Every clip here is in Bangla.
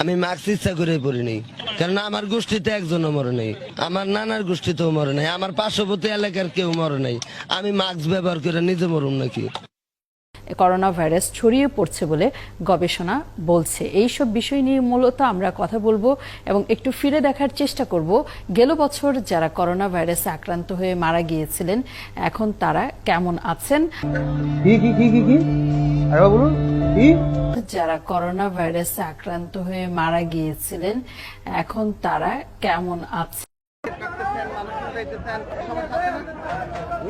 আমি মাস্ক ইচ্ছা করে পরি নেই, কারণ আমার গোষ্ঠীতে একজনও মরে নেই, আমার নানার গোষ্ঠীতেও মরে নাই, আমার পার্শ্ববর্তী এলাকার কেউ মরে নাই। আমি মাস্ক ব্যবহার করে নিজে মরুম নাকি? করোনা ভাইরাস ছড়িয়ে পড়ছে বলে গবেষণা বলছে। এইসব বিষয় নিয়ে মূলত আমরা কথা বলবো এবং একটু ফিরে দেখার চেষ্টা করব গেল বছর যারা করোনা ভাইরাসে আক্রান্ত হয়ে মারা গিয়েছিলেন এখন তারা কেমন আছেন। যারা করোনা ভাইরাসে আক্রান্ত হয়ে মারা গিয়েছিলেন এখন তারা কেমন আছে।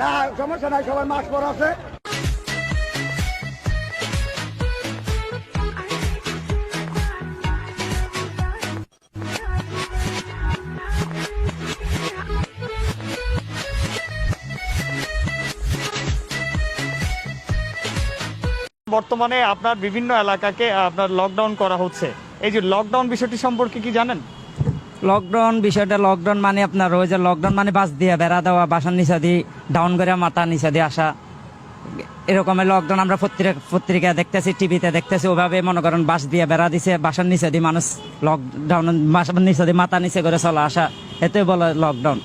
না সমস্যা নাই, সবার মাস্ক পরা আছে। বর্তমানে আপনার বিভিন্ন এলাকাকে আপনার লকডাউন করা হচ্ছে, এই যে লকডাউন বিষয়টি সম্পর্কে কি জানেন? লকডাউন বিষয়টা, লকডাউন মানে আপনার ওই যে লকডাউন মানে বাস দিয়ে বেড়া দেওয়া, বাসার নিচা দিয়ে ডাউন করে মাথা নিচা দিয়ে আসা, এরকমের লকডাউন আমরা পত্রিকা দেখতেছি, টিভিতে দেখতেছি। ওভাবে মনে করেন বাস দিয়ে বেড়া দিছে, বাসার নিচে দিয়ে মানুষ লকডাউন, বাসার নিচে দিয়ে মাথা নিচে করে চলা আসা, এতে বলে লকডাউন।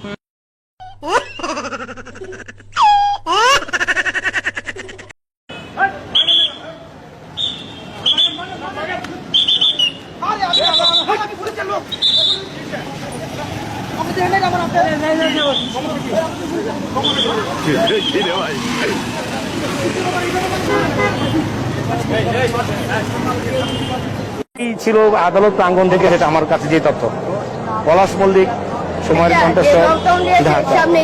ছিল আদালত প্রাঙ্গণ থেকে, যেটা আমার কাছে যে তথ্য, পলাশ মল্লিক, সময়ের কণ্ঠস্বর, সামনে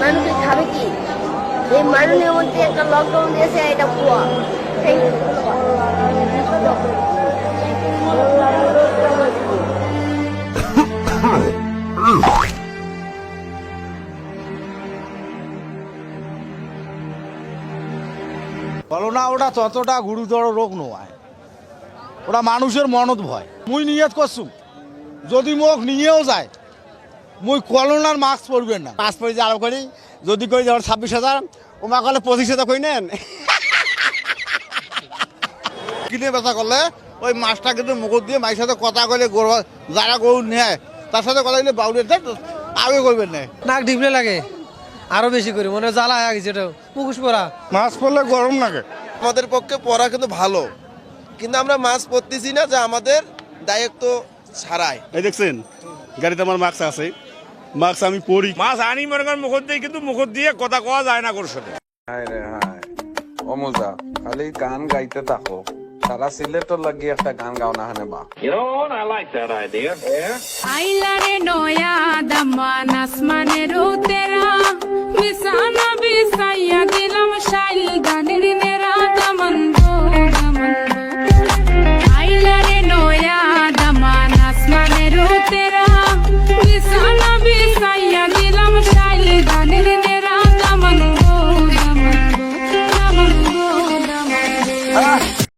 মানুষ খাবে কি? এই মানুষের মধ্যে একটা লকডাউন দিয়েছে, এটা ভুয়া। করোনা ওটা ততটা গুরুতর রোগ নয়, ওটা মানুষের মনত ভয়। মুই নিয়ত করছু যদি মোক নিয়েও যায় মুই করোনার মাস্ক পরবেন না। মাস্ক পরে যে আরো করি, যদি করি যেমন 26,000, ও মা করলে 25,000 কই নেন। কিনে বেচা করলে ওই মাছটা কিন্তু মুখ দিয়ে মায়ের সাথে কথা কইলে যারা গরু নেয় তার সাথে কথা বলে বাউলের আগে করবেন না। নাক ঢিপলে লাগে আরো বেশি করে, মনে জ্বালা হয়ে গেছে, এটা মুখোশ পরা। মাস্ক পরলে গরম লাগে। আমাদের পক্ষে পড়া কিন্তু ভালো, কিন্তু আমরা মাস্ক পরতেছি না, যে আমাদের দায়িত্ব ছাড়াই। এই দেখছেন গাড়িতে আমার মাস্ক আছে, মাস্ক আমি পরি। মাছ আনি মনে করেন মুখ দিয়ে, কিন্তু মুখ দিয়ে কথা কওয়া যায় না কারোর সাথে। হায় রে হায়, ও মজা, খালি গান গাইতে থাকো, সারা সিলেটর লাগি একটা গান গাও না হানে বা। আইলারে নয়া দামান আসমানের তেরা